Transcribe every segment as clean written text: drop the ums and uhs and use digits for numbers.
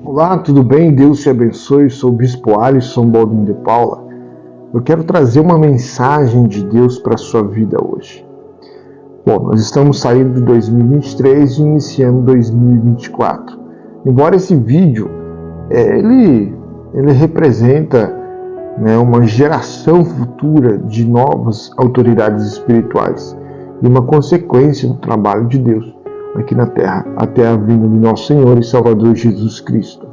Olá, tudo bem? Deus te abençoe. Sou o Bispo Alisson Baldwin de Paula. Eu quero trazer uma mensagem de Deus para a sua vida hoje. Bom, nós estamos saindo de 2023 e iniciando 2024. Embora esse vídeo ele representa uma geração futura de novas autoridades espirituais e uma consequência do trabalho de Deus aqui na Terra, até a vinda do nosso Senhor e Salvador Jesus Cristo.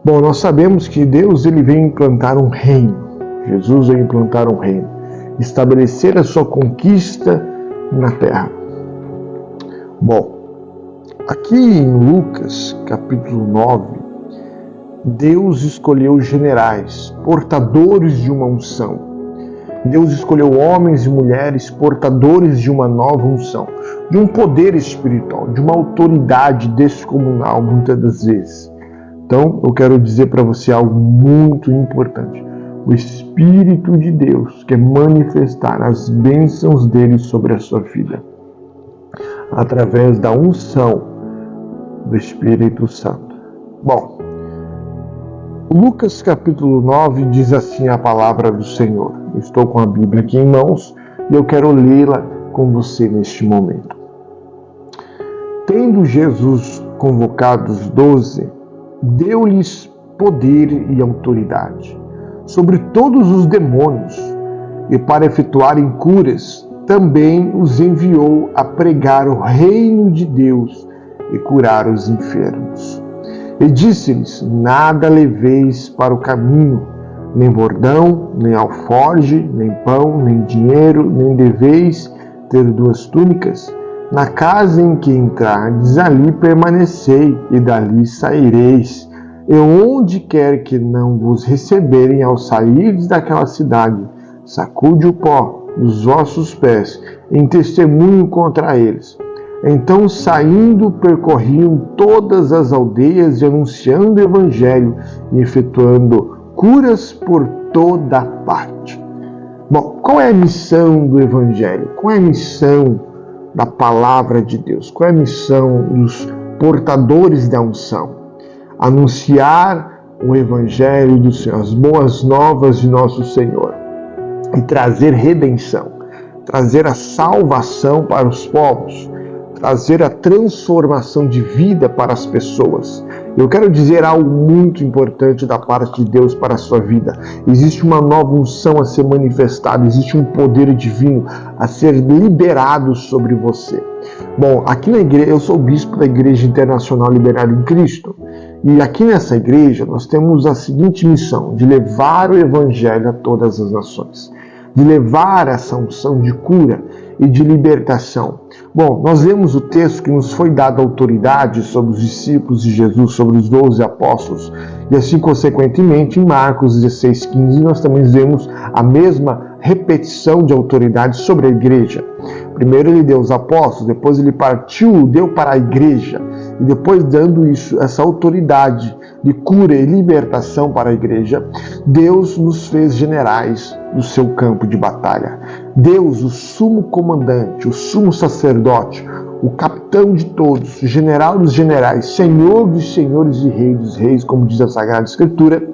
Bom, nós sabemos que Deus ele vem implantar um reino. Jesus vem implantar um reino, estabelecer a sua conquista na Terra. Bom, aqui em Lucas, capítulo 9, Deus escolheu generais, portadores de uma unção. Deus escolheu homens e mulheres portadores de uma nova unção, de um poder espiritual, de uma autoridade descomunal, muitas das vezes. Então, eu quero dizer para você algo muito importante. O Espírito de Deus quer manifestar as bênçãos dele sobre a sua vida, através da unção do Espírito Santo. Bom, Lucas capítulo 9 diz assim a palavra do Senhor. Eu estou com a Bíblia aqui em mãos e eu quero lê-la com você neste momento. Tendo Jesus convocado os 12, deu-lhes poder e autoridade sobre todos os demônios, e para efetuarem curas, também os enviou a pregar o reino de Deus e curar os enfermos. E disse-lhes: nada leveis para o caminho, nem bordão, nem alforge, nem pão, nem dinheiro, nem deveis ter 2 túnicas. Na casa em que entrardes, ali permanecei, e dali saireis. E onde quer que não vos receberem ao sairdes daquela cidade, sacude o pó dos vossos pés, em testemunho contra eles. Então, saindo, percorriam todas as aldeias e anunciando o evangelho e efetuando curas por toda parte. Bom, qual é a missão do evangelho? Qual é a missão da palavra de Deus? Qual é a missão dos portadores da unção? Anunciar o evangelho do Senhor, as boas novas de nosso Senhor, e trazer redenção, trazer a salvação para os povos, trazer a transformação de vida para as pessoas. Eu quero dizer algo muito importante da parte de Deus para a sua vida. Existe uma nova unção a ser manifestada, existe um poder divino a ser liberado sobre você. Bom, aqui na igreja, eu sou o bispo da Igreja Internacional Liberada em Cristo, e aqui nessa igreja nós temos a seguinte missão: de levar o evangelho a todas as nações, de levar essa unção de cura e de libertação. Bom, nós vemos o texto que nos foi dada autoridade sobre os discípulos de Jesus, sobre os 12 apóstolos, e assim, consequentemente, em Marcos 16:15, nós também vemos a mesma repetição de autoridade sobre a igreja. Primeiro ele deu os apóstolos, depois ele partiu, deu para a igreja, e depois dando isso, essa autoridade de cura e libertação para a igreja, Deus nos fez generais do seu campo de batalha. Deus, o sumo comandante, o sumo sacerdote, o capitão de todos, o general dos generais, senhor dos senhores e rei dos reis, como diz a Sagrada Escritura,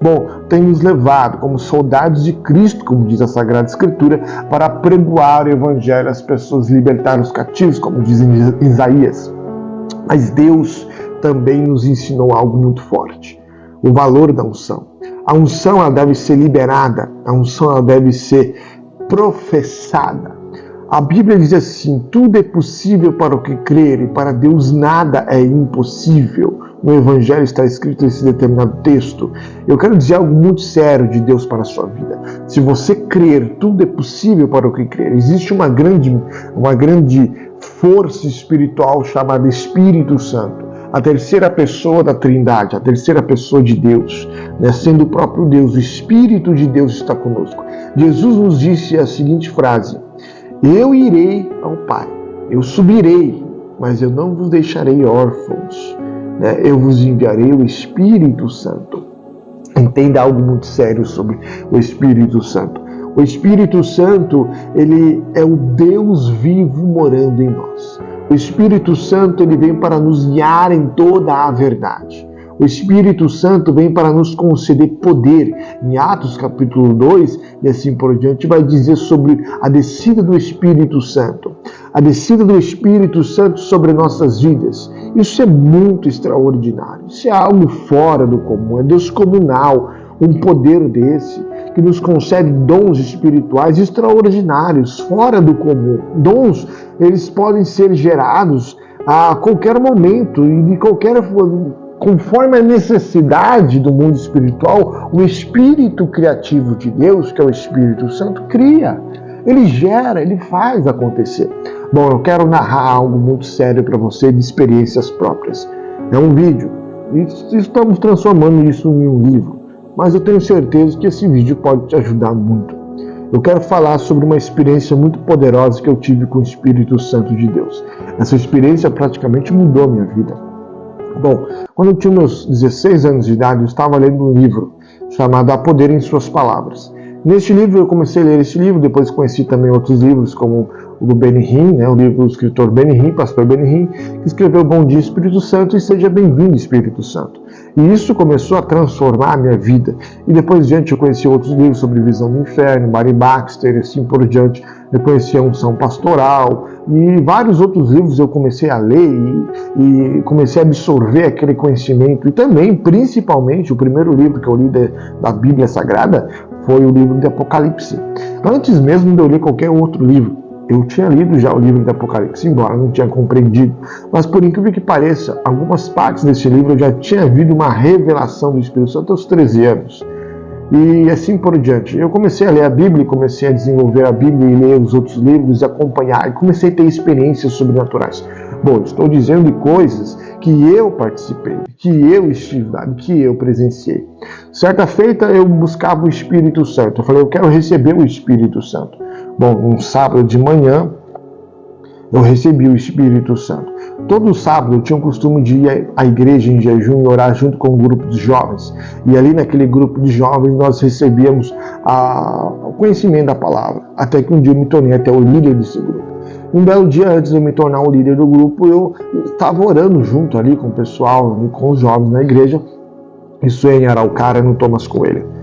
bom, tem nos levado como soldados de Cristo, como diz a Sagrada Escritura, para pregoar o evangelho às pessoas, libertar os cativos, como diz em Isaías. Mas Deus também nos ensinou algo muito forte: o valor da unção. A unção ela deve ser liberada, a unção ela deve ser professada. A Bíblia diz assim: tudo é possível para o que crer, e para Deus nada é impossível. No Evangelho está escrito esse determinado texto. Eu quero dizer algo muito sério de Deus para a sua vida. Se você crer, tudo é possível para o que crer. Existe uma grande força espiritual chamada Espírito Santo, a terceira pessoa da Trindade, a terceira pessoa de Deus, sendo o próprio Deus. O Espírito de Deus está conosco. Jesus nos disse a seguinte frase: eu irei ao Pai, eu subirei, mas eu não vos deixarei órfãos, eu vos enviarei o Espírito Santo. Entenda algo muito sério sobre o Espírito Santo. O Espírito Santo, ele é o Deus vivo morando em nós. O Espírito Santo ele vem para nos guiar em toda a verdade. O Espírito Santo vem para nos conceder poder. Em Atos capítulo 2 e assim por diante vai dizer sobre a descida do Espírito Santo. A descida do Espírito Santo sobre nossas vidas. Isso é muito extraordinário. Isso é algo fora do comum, é descomunal. Um poder desse que nos concede dons espirituais extraordinários, fora do comum. Dons, eles podem ser gerados a qualquer momento e de qualquer forma. Conforme a necessidade do mundo espiritual, o Espírito criativo de Deus, que é o Espírito Santo, cria. Ele gera, ele faz acontecer. Bom, eu quero narrar algo muito sério para você de experiências próprias. É um vídeo e estamos transformando isso em um livro, mas eu tenho certeza que esse vídeo pode te ajudar muito. Eu quero falar sobre uma experiência muito poderosa que eu tive com o Espírito Santo de Deus. Essa experiência praticamente mudou a minha vida. Bom, quando eu tinha meus 16 anos de idade, eu estava lendo um livro chamado Há Poder em Suas Palavras. Neste livro, eu comecei a ler esse livro, depois conheci também outros livros, como o do Benny Hinn, o livro do escritor Benny Hinn, pastor Benny Hinn, que escreveu Bom Dia Espírito Santo e Seja Bem-vindo Espírito Santo. E isso começou a transformar a minha vida. E depois diante eu conheci outros livros sobre Visão do Inferno, Barry Baxter e assim por diante. Eu conheci a Unção Pastoral e vários outros livros eu comecei a ler e comecei a absorver aquele conhecimento. E também, principalmente, o primeiro livro que eu li da Bíblia Sagrada foi o livro de Apocalipse. Antes mesmo de eu ler qualquer outro livro, eu tinha lido já o livro de Apocalipse, embora não tinha compreendido. Mas por incrível que pareça, algumas partes desse livro eu já tinha havido uma revelação do Espírito Santo aos 13 anos. E assim por diante. Eu comecei a ler a Bíblia, comecei a desenvolver a Bíblia e ler os outros livros, acompanhar, e comecei a ter experiências sobrenaturais. Bom, estou dizendo de coisas que eu participei, que eu estive lá, que eu presenciei. Certa feita eu buscava o Espírito Santo. Eu falei, eu quero receber o Espírito Santo. Bom, um sábado de manhã eu recebi o Espírito Santo. Todo sábado eu tinha o costume de ir à igreja em jejum e orar junto com um grupo de jovens. E ali naquele grupo de jovens nós recebíamos o conhecimento da palavra. Até que um dia eu me tornei até o líder desse grupo. Um belo dia antes de eu me tornar o líder do grupo, eu estava orando junto ali com o pessoal, com os jovens na igreja. Isso em Araucária, no Thomas Coelho.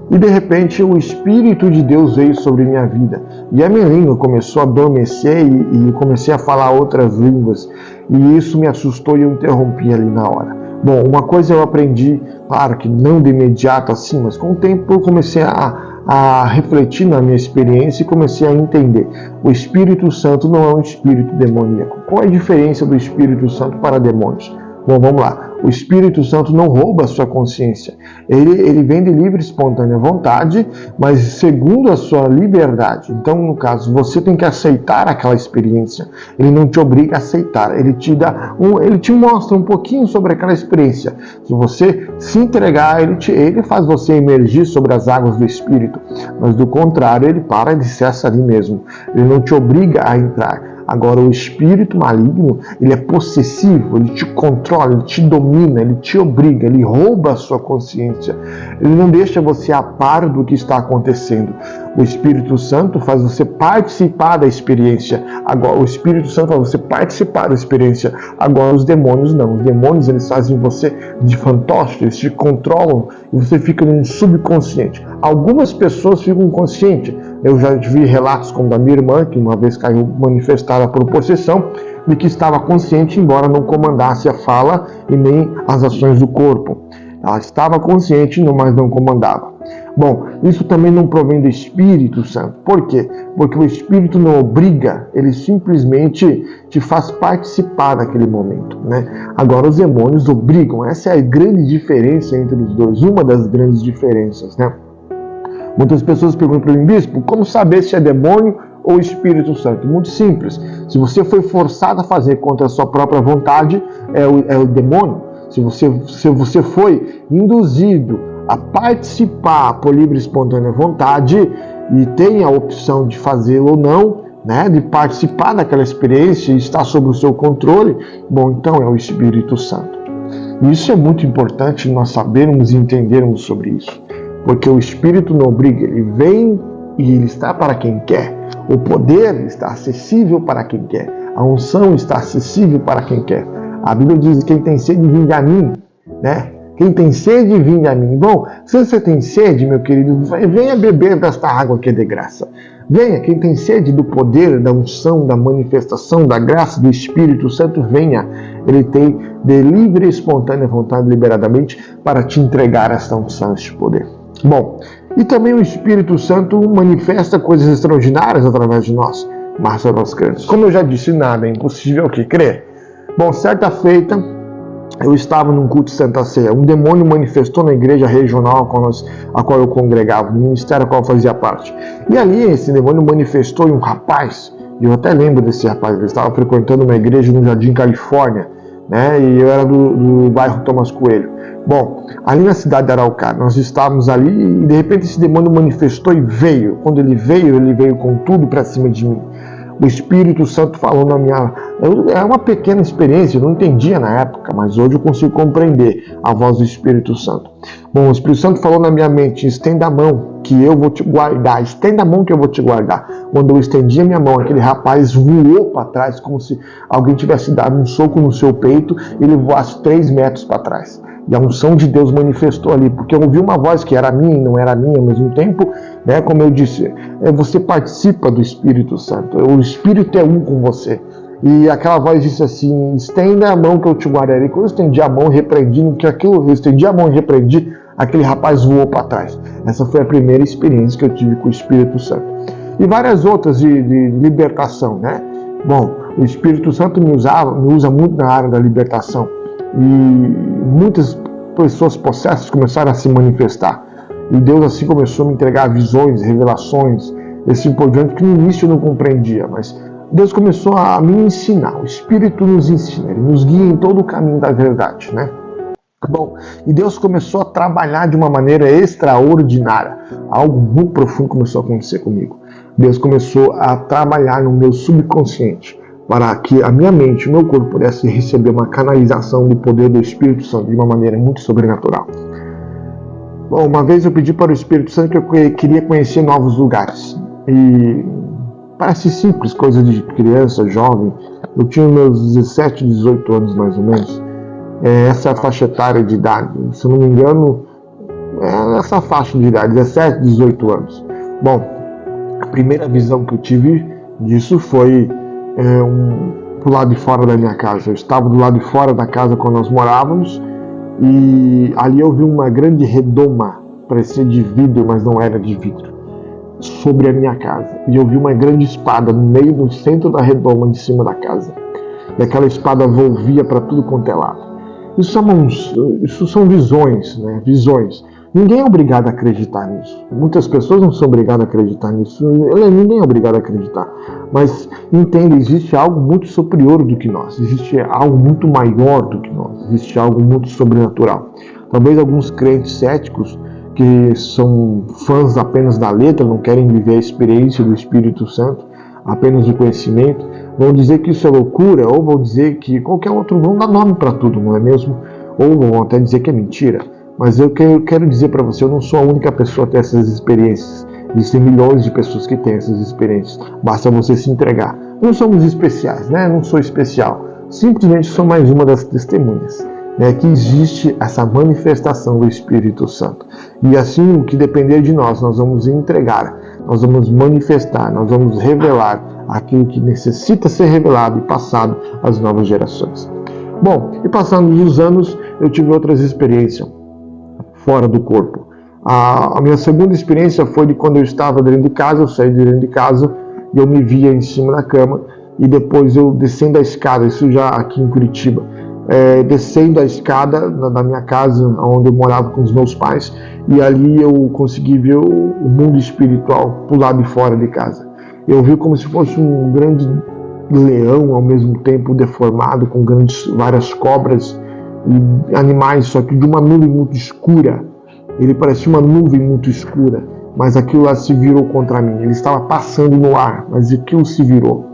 E de repente o Espírito de Deus veio sobre minha vida. E a minha língua começou a adormecer e comecei a falar outras línguas. E isso me assustou e eu interrompi ali na hora. Bom, uma coisa eu aprendi, claro que não de imediato assim, mas com o tempo eu comecei a refletir na minha experiência e comecei a entender. O Espírito Santo não é um espírito demoníaco. Qual é a diferença do Espírito Santo para demônios? Bom, vamos lá. O Espírito Santo não rouba a sua consciência. Ele vem de livre e espontânea vontade, mas segundo a sua liberdade. Então, no caso, você tem que aceitar aquela experiência. Ele não te obriga a aceitar. Ele te mostra um pouquinho sobre aquela experiência. Se você se entregar, ele faz você emergir sobre as águas do Espírito. Mas do contrário, ele para e cessa ali mesmo. Ele não te obriga a entrar. Agora, o espírito maligno, ele é possessivo, ele te controla, ele te domina, ele te obriga, ele rouba a sua consciência. Ele não deixa você a par do que está acontecendo. O Espírito Santo faz você participar da experiência. Agora, o Espírito Santo faz você participar da experiência. Agora, os demônios não. Os demônios, eles fazem você de fantoche, eles te controlam e você fica no subconsciente. Algumas pessoas ficam conscientes. Eu já vi relatos como da minha irmã, que uma vez caiu manifestada por possessão, de que estava consciente, embora não comandasse a fala e nem as ações do corpo. Ela estava consciente, mas não comandava. Bom, isso também não provém do Espírito Santo. Por quê? Porque o Espírito não obriga, ele simplesmente te faz participar daquele momento, né? Agora, os demônios obrigam. Essa é a grande diferença entre os dois, uma das grandes diferenças, né? Muitas pessoas perguntam para mim, bispo, como saber se é demônio ou Espírito Santo? Muito simples. Se você foi forçado a fazer contra a sua própria vontade, é o demônio. Se você foi induzido a participar por livre e espontânea vontade e tem a opção de fazê-lo ou não, né, de participar daquela experiência e estar sob o seu controle, bom, então é o Espírito Santo. E isso é muito importante nós sabermos e entendermos sobre isso. Porque o Espírito não obriga, ele vem e ele está para quem quer. O poder está acessível para quem quer. A unção está acessível para quem quer. A Bíblia diz: quem tem sede, vinde a mim, né? Quem tem sede, vinde a mim. Bom, se você tem sede, meu querido, venha beber desta água que é de graça. Venha, quem tem sede do poder, da unção, da manifestação, da graça do Espírito Santo, venha. Ele tem de livre e espontânea vontade, liberadamente, para te entregar esta unção, este poder. Bom, e também o Espírito Santo manifesta coisas extraordinárias através de nós, mas só nós cremos. Como eu já disse, nada é impossível que crer. Bom, certa feita, eu estava num culto de Santa Ceia. Um demônio manifestou na igreja regional a qual eu congregava, no ministério a qual eu fazia parte. E ali esse demônio manifestou em um rapaz, e eu até lembro desse rapaz, ele estava frequentando uma igreja no Jardim Califórnia, né? E eu era do bairro Thomas Coelho. Bom, ali na cidade de Araucária, nós estávamos ali e de repente esse demônio manifestou e veio. Quando ele veio com tudo para cima de mim. O Espírito Santo falou na minha... É uma pequena experiência, eu não entendia na época, mas hoje eu consigo compreender a voz do Espírito Santo. Bom, o Espírito Santo falou na minha mente: estenda a mão que eu vou te guardar, estenda a mão que eu vou te guardar. Quando eu estendi a minha mão, aquele rapaz voou para trás, como se alguém tivesse dado um soco no seu peito e ele voasse 3 metros para trás. E a unção de Deus manifestou ali, porque eu ouvi uma voz que era minha e não era minha ao mesmo tempo, né? Como eu disse, você participa do Espírito Santo, o Espírito é um com você. E aquela voz disse assim: estenda a mão que eu te guardarei. Quando eu estendi a mão e repreendi, eu estendi a mão e repreendi, aquele rapaz voou para trás. Essa foi a primeira experiência que eu tive com o Espírito Santo. E várias outras de libertação, né? Bom, o Espírito Santo me usa muito na área da libertação. E muitas pessoas possessas começaram a se manifestar. E Deus assim começou a me entregar visões, revelações, esse por diante que no início eu não compreendia, mas Deus começou a me ensinar. O Espírito nos ensina, Ele nos guia em todo o caminho da verdade, né? Bom, e Deus começou a trabalhar de uma maneira extraordinária. Algo muito profundo começou a acontecer comigo. Deus começou a trabalhar no meu subconsciente, para que a minha mente, o meu corpo pudesse receber uma canalização do poder do Espírito Santo de uma maneira muito sobrenatural. Bom, uma vez eu pedi para o Espírito Santo que eu queria conhecer novos lugares. E parece simples, coisa de criança, jovem. Eu tinha meus 17, 18 anos mais ou menos. Essa é a faixa etária de idade. Se eu não me engano, é essa faixa de idade, 17, 18 anos. Bom, a primeira visão que eu tive disso foi pro lado de fora da minha casa. Eu estava do lado de fora da casa quando nós morávamos e ali eu vi uma grande redoma, parecia de vidro, mas não era de vidro, sobre a minha casa. E eu vi uma grande espada no centro da redoma de cima da casa. E aquela espada volvia para tudo quanto é lado. Isso são visões, né? Visões. Ninguém é obrigado a acreditar nisso. Muitas pessoas não são obrigadas a acreditar nisso. Ninguém é obrigado a acreditar. Mas entenda, existe algo muito superior do que nós. Existe algo muito maior do que nós. Existe algo muito sobrenatural. Talvez alguns crentes céticos que são fãs apenas da letra, não querem viver a experiência do Espírito Santo, apenas de conhecimento, vão dizer que isso é loucura, ou vão dizer que qualquer outro, vão dar nome para tudo, não é mesmo? Ou vão até dizer que é mentira. Mas eu quero dizer para você, eu não sou a única pessoa a ter essas experiências. Existem milhões de pessoas que têm essas experiências. Basta você se entregar. Não somos especiais, né? Não sou especial. Simplesmente sou mais uma das testemunhas, né? Que existe essa manifestação do Espírito Santo. E assim, o que depender de nós vamos entregar, nós vamos manifestar, nós vamos revelar aquilo que necessita ser revelado e passado às novas gerações. Bom, e passando os anos, eu tive outras experiências fora do corpo. A minha segunda experiência foi de quando eu estava dentro de casa, eu saí de dentro de casa e eu me via em cima da cama e depois eu descendo a escada, isso já aqui em Curitiba, descendo a escada da minha casa, onde eu morava com os meus pais, e ali eu consegui ver o mundo espiritual pro lado de fora de casa. Eu vi como se fosse um grande leão, ao mesmo tempo deformado, com várias cobras e animais, só que de uma nuvem muito escura. Ele parecia uma nuvem muito escura, mas aquilo lá se virou contra mim. Ele estava passando no ar, mas aquilo se virou.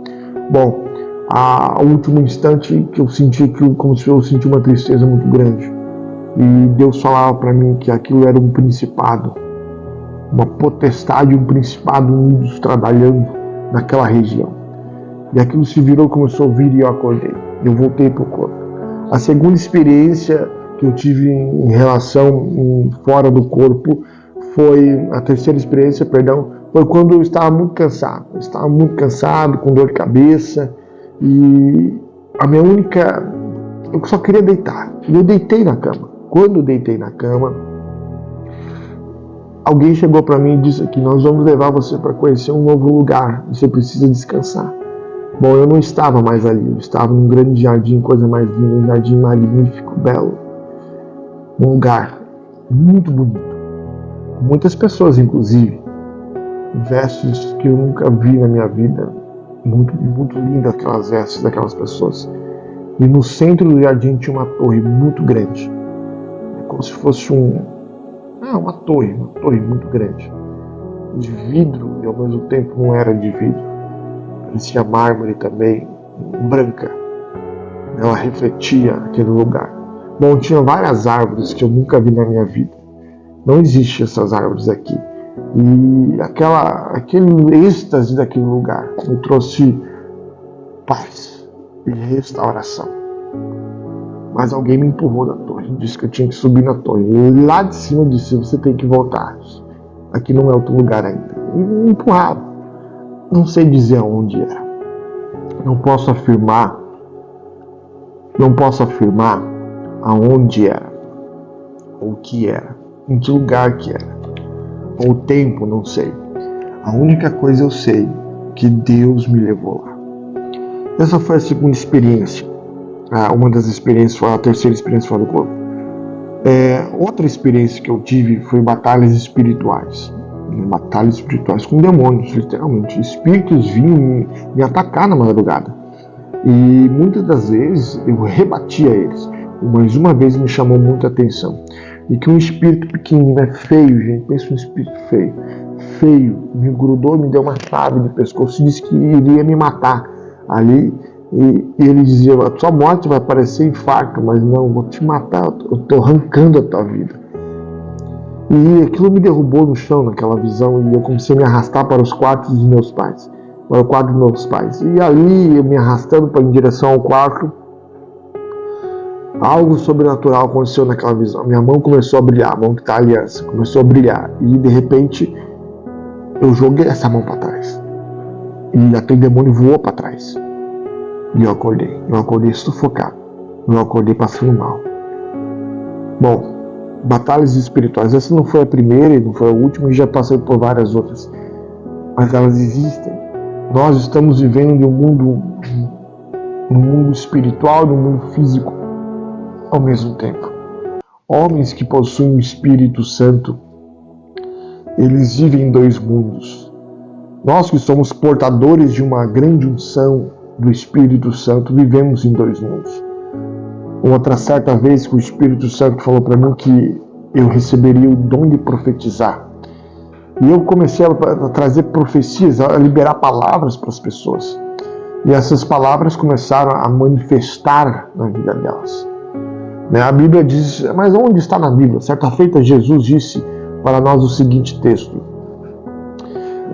Bom, ao último instante que eu senti aquilo, como se eu senti uma tristeza muito grande. E Deus falava para mim que aquilo era um principado, uma potestade, um principado unidos trabalhando naquela região. E aquilo se virou, começou a vir e eu acordei. Eu voltei para o corpo. A segunda experiência que eu tive em relação fora do corpo foi, a terceira experiência, perdão, foi quando eu estava muito cansado. Eu estava muito cansado, com dor de cabeça, e a minha única... eu só queria deitar. E eu deitei na cama. Quando eu deitei na cama, alguém chegou para mim e disse que nós vamos levar você para conhecer um novo lugar. Você precisa descansar. Bom, eu não estava mais ali. Eu estava num grande jardim, coisa mais linda, um jardim magnífico, belo. Um lugar muito bonito. Com muitas pessoas, inclusive. Vestes que eu nunca vi na minha vida. Muito, muito lindas aquelas vestes daquelas pessoas. E no centro do jardim tinha uma torre muito grande. Como se fosse uma torre muito grande. De vidro, e ao mesmo tempo não era de vidro. Parecia mármore também, branca. Ela refletia aquele lugar. Bom, tinha várias árvores que eu nunca vi na minha vida. Não existem essas árvores aqui. E aquele êxtase daquele lugar me trouxe paz e restauração. Mas alguém me empurrou da torre, disse que eu tinha que subir na torre. E lá de cima eu disse, você tem que voltar. Aqui não é outro lugar ainda. E me empurraram. Não sei dizer aonde era. Não posso afirmar aonde era. Ou o que era. Em que lugar que era. Ou o tempo, não sei. A única coisa eu sei, que Deus me levou lá. Essa foi a segunda experiência. Uma das experiências foi a terceira experiência fora do corpo. Outra experiência que eu tive foi batalhas espirituais. Batalhas espirituais com demônios, literalmente. Espíritos vinham me atacar na madrugada. E muitas das vezes eu rebatia eles. Mas uma vez me chamou muita atenção. E que um espírito pequenininho, feio, gente. Pensa um espírito feio. Feio. Me grudou, me deu uma chave de pescoço e disse que iria me matar ali. E ele dizia, a sua morte vai parecer infarto, mas não, vou te matar, eu estou arrancando a tua vida. E aquilo me derrubou no chão naquela visão e eu comecei a me arrastar para os quartos dos meus pais. Para o quarto dos meus pais. E ali, eu me arrastando em direção ao quarto, algo sobrenatural aconteceu naquela visão. Minha mão começou a brilhar, a mão que está a aliança, começou a brilhar. E de repente, eu joguei essa mão para trás. E aquele demônio voou para trás. E eu acordei sufocado. Eu acordei passando mal. Bom, batalhas espirituais. Essa não foi a primeira e não foi a última, e já passei por várias outras. Mas elas existem. Nós estamos vivendo em um mundo espiritual e um mundo físico ao mesmo tempo. Homens que possuem o Espírito Santo, eles vivem em dois mundos. Nós que somos portadores de uma grande unção do Espírito Santo, vivemos em dois mundos. Outra certa vez que o Espírito Santo falou para mim que eu receberia o dom de profetizar. E eu comecei a trazer profecias, a liberar palavras para as pessoas. E essas palavras começaram a manifestar na vida delas. A Bíblia diz, mas onde está na Bíblia? Certa feita Jesus disse para nós o seguinte texto.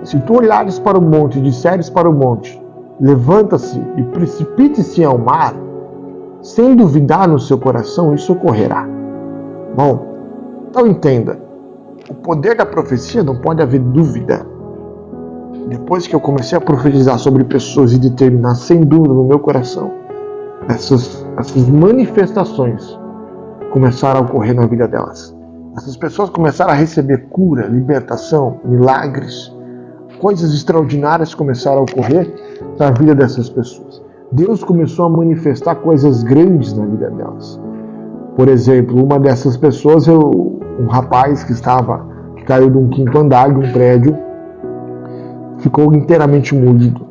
Se tu olhares para o monte e disseres para o monte, levanta-se e precipite-se ao mar, sem duvidar no seu coração, isso ocorrerá. Bom, então entenda, o poder da profecia não pode haver dúvida. Depois que eu comecei a profetizar sobre pessoas e determinar sem dúvida no meu coração, essas manifestações começaram a ocorrer na vida delas. Essas pessoas começaram a receber cura, libertação, milagres, coisas extraordinárias começaram a ocorrer na vida dessas pessoas. Deus começou a manifestar coisas grandes na vida delas. Por exemplo, uma dessas pessoas, um rapaz que caiu de um quinto andar de um prédio, ficou inteiramente moído.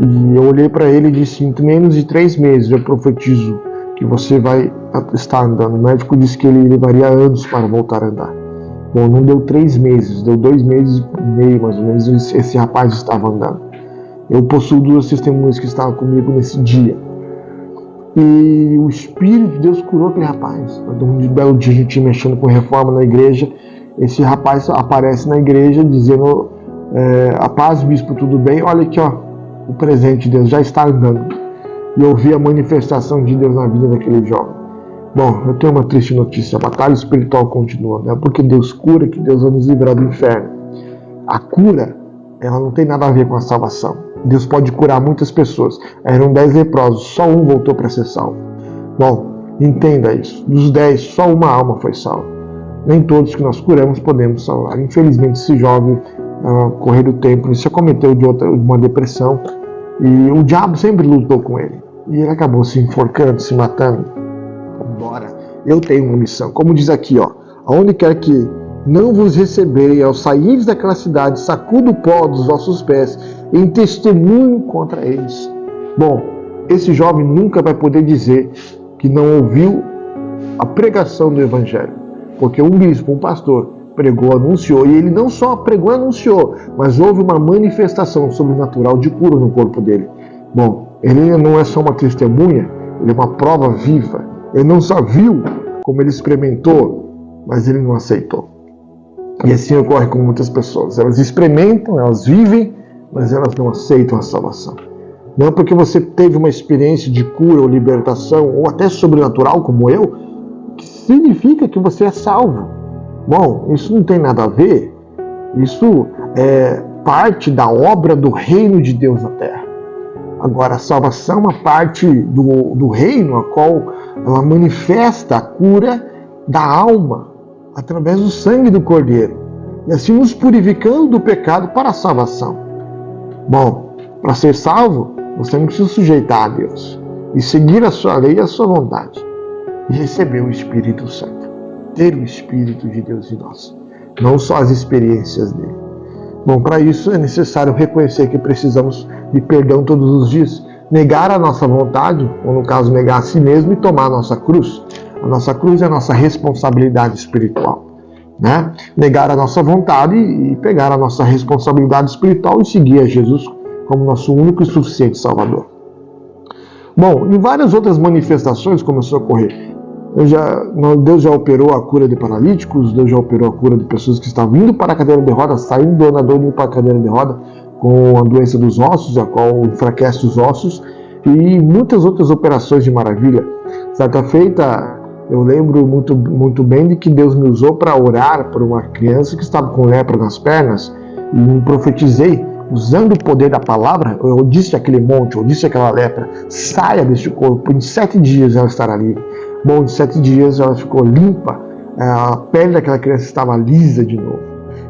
E eu olhei para ele e disse, em menos de 3 meses eu profetizo que você vai estar andando. O médico disse que ele levaria anos para voltar a andar. Bom, não deu 3 meses, deu 2 meses e meio mais ou menos, esse rapaz estava andando. Eu possuo 2 testemunhas que estavam comigo nesse dia. E o Espírito de Deus curou aquele rapaz. Um belo dia a gente mexendo com reforma na igreja, esse rapaz aparece na igreja dizendo, a paz, bispo, tudo bem? Olha aqui, ó, o presente de Deus já está andando. E eu vi a manifestação de Deus na vida daquele jovem. Bom, eu tenho uma triste notícia, a batalha espiritual continua, não é porque Deus cura que Deus vai nos livrar do inferno. A cura, ela não tem nada a ver com a salvação. Deus pode curar muitas pessoas. Eram 10 leprosos, só um voltou para ser salvo. Bom, entenda isso. Dos 10, só uma alma foi salva. Nem todos que nós curamos podemos salvar. Infelizmente, esse jovem, ao correr do tempo, ele se acometeu de uma depressão e o diabo sempre lutou com ele. E ele acabou se enforcando, se matando. Embora eu tenho uma missão. Como diz aqui, ó, aonde quer que não vos receberem, ao saíres daquela cidade, sacuda o pó dos vossos pés em testemunho contra eles. Bom, esse jovem nunca vai poder dizer que não ouviu a pregação do Evangelho, porque um bispo, um pastor, pregou, anunciou, e ele não só pregou e anunciou, mas houve uma manifestação sobrenatural de cura no corpo dele. Bom, ele não é só uma testemunha, ele é uma prova viva. Ele não só viu como ele experimentou, mas ele não aceitou. E assim ocorre com muitas pessoas. Elas experimentam, elas vivem, mas elas não aceitam a salvação. Não porque você teve uma experiência de cura ou libertação, ou até sobrenatural como eu, que significa que você é salvo. Bom, isso não tem nada a ver. Isso é parte da obra do reino de Deus na terra. Agora, a salvação é uma parte do reino, a qual ela manifesta a cura da alma através do sangue do Cordeiro, e assim nos purificando do pecado para a salvação. Bom, para ser salvo, você não precisa sujeitar a Deus e seguir a sua lei e a sua vontade e receber o Espírito Santo, ter o Espírito de Deus em nós, não só as experiências dele. Bom, para isso é necessário reconhecer que precisamos de perdão todos os dias, negar a nossa vontade, ou no caso negar a si mesmo, e tomar a nossa cruz. A nossa cruz é a nossa responsabilidade espiritual, né? Negar a nossa vontade e pegar a nossa responsabilidade espiritual e seguir a Jesus como nosso único e suficiente Salvador. Bom, em várias outras manifestações começou a ocorrer. Deus já operou a cura de paralíticos, Deus já operou a cura de pessoas que estavam indo para a cadeira de roda, saindo do andador e indo para a cadeira de roda com a doença dos ossos, a qual enfraquece os ossos, e muitas outras operações de maravilha. Certa feita, eu lembro muito bem de que Deus me usou para orar por uma criança que estava com lepra nas pernas, e profetizei, usando o poder da palavra, eu disse àquele monte, eu disse àquela lepra, saia deste corpo, em 7 dias ela estará livre. Bom, em 7 dias ela ficou limpa, a pele daquela criança estava lisa de novo.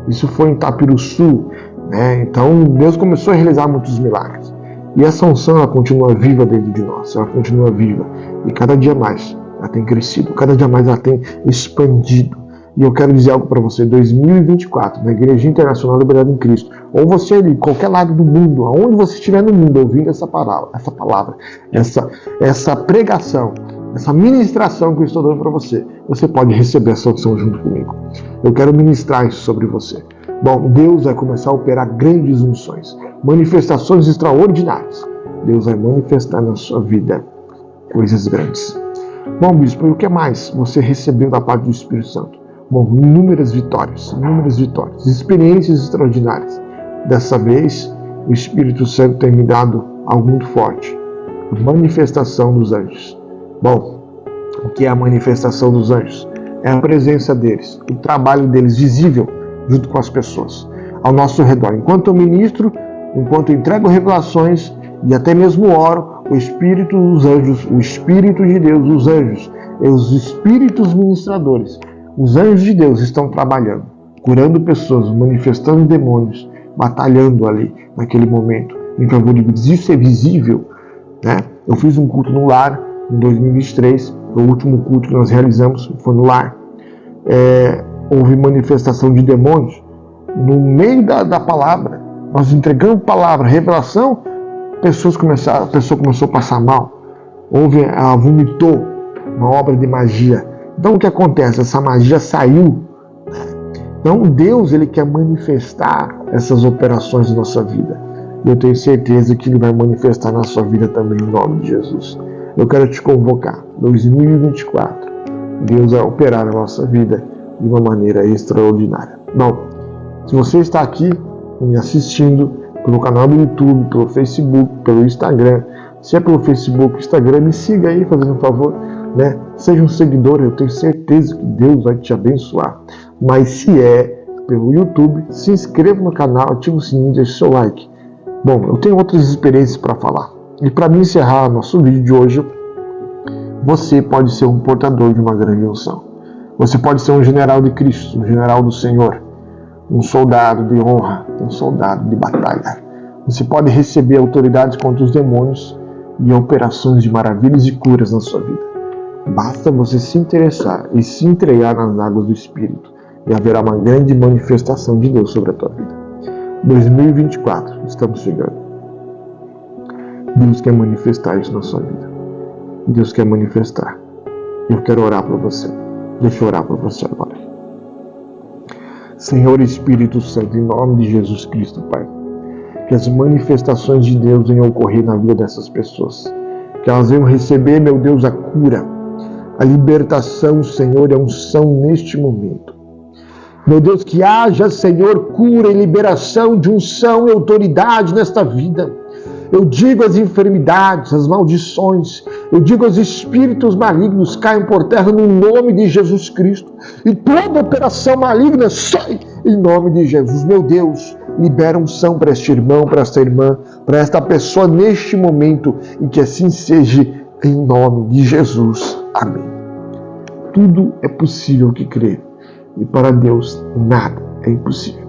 Isso foi em Tapiruçu, né? Então Deus começou a realizar muitos milagres. E essa unção, ela continua viva dentro de nós, ela continua viva. E cada dia mais ela tem crescido, cada dia mais ela tem expandido. E eu quero dizer algo para você, 2024, na Igreja Internacional Liberdade em Cristo, ou você de qualquer lado do mundo, aonde você estiver no mundo ouvindo essa palavra, essa pregação, essa ministração que eu estou dando para você, você pode receber essa unção junto comigo. Eu quero ministrar isso sobre você. Bom, Deus vai começar a operar grandes unções, manifestações extraordinárias. Deus vai manifestar na sua vida coisas grandes. Bom, bispo, e o que mais você recebeu da parte do Espírito Santo? Bom, inúmeras vitórias, experiências extraordinárias. Dessa vez, o Espírito Santo tem me dado algo muito forte, a manifestação dos anjos. Bom, o que é a manifestação dos anjos? É a presença deles, o trabalho deles visível junto com as pessoas, ao nosso redor. Enquanto eu ministro, enquanto eu entrego revelações e até mesmo oro, o Espírito dos anjos, o Espírito de Deus, os anjos, os Espíritos ministradores, os anjos de Deus estão trabalhando, curando pessoas, manifestando demônios, batalhando ali naquele momento em favor de Deus. Isso é visível, né? Eu fiz um culto no lar em 2023, o último culto que nós realizamos foi no lar. Houve manifestação de demônios no meio da palavra. Nós entregamos palavra, revelação, a pessoa começou a passar mal. Ela vomitou uma obra de magia. Então o que acontece? Essa magia saiu. Então Deus, ele quer manifestar essas operações na nossa vida. E eu tenho certeza que ele vai manifestar na sua vida também em nome de Jesus. Eu quero te convocar, 2024, Deus vai operar na nossa vida de uma maneira extraordinária. Bom, se você está aqui me assistindo pelo canal do YouTube, pelo Facebook, pelo Instagram. Se é pelo Facebook, Instagram, me siga aí, fazendo um favor, né? Seja um seguidor, eu tenho certeza que Deus vai te abençoar. Mas se é pelo YouTube, se inscreva no canal, ative o sininho e deixe seu like. Bom, eu tenho outras experiências para falar. E para me encerrar nosso vídeo de hoje, você pode ser um portador de uma grande unção. Você pode ser um general de Cristo, um general do Senhor, um soldado de honra, um soldado de batalha. Você pode receber autoridades contra os demônios e operações de maravilhas e curas na sua vida. Basta você se interessar e se entregar nas águas do Espírito e haverá uma grande manifestação de Deus sobre a tua vida. 2024, estamos chegando. Deus quer manifestar isso na sua vida. Deus quer manifestar. Eu quero orar por você. Deixa eu orar por você agora. Senhor Espírito Santo, em nome de Jesus Cristo, Pai, que as manifestações de Deus venham ocorrer na vida dessas pessoas. Que elas venham receber, meu Deus, a cura, a libertação, Senhor, e a unção neste momento. Meu Deus, que haja, Senhor, cura e liberação de unção e autoridade nesta vida. Eu digo as enfermidades, as maldições, eu digo os espíritos malignos caiam por terra no nome de Jesus Cristo. E toda operação maligna sai em nome de Jesus. Meu Deus, libera unção para este irmão, para esta irmã, para esta pessoa neste momento, e que assim seja em nome de Jesus. Amém. Tudo é possível que crê, e para Deus nada é impossível.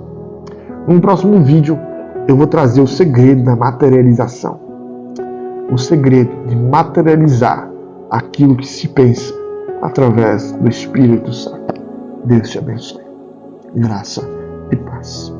No próximo vídeo eu vou trazer o segredo da materialização. O segredo de materializar aquilo que se pensa através do Espírito Santo. Deus te abençoe. Graça e paz.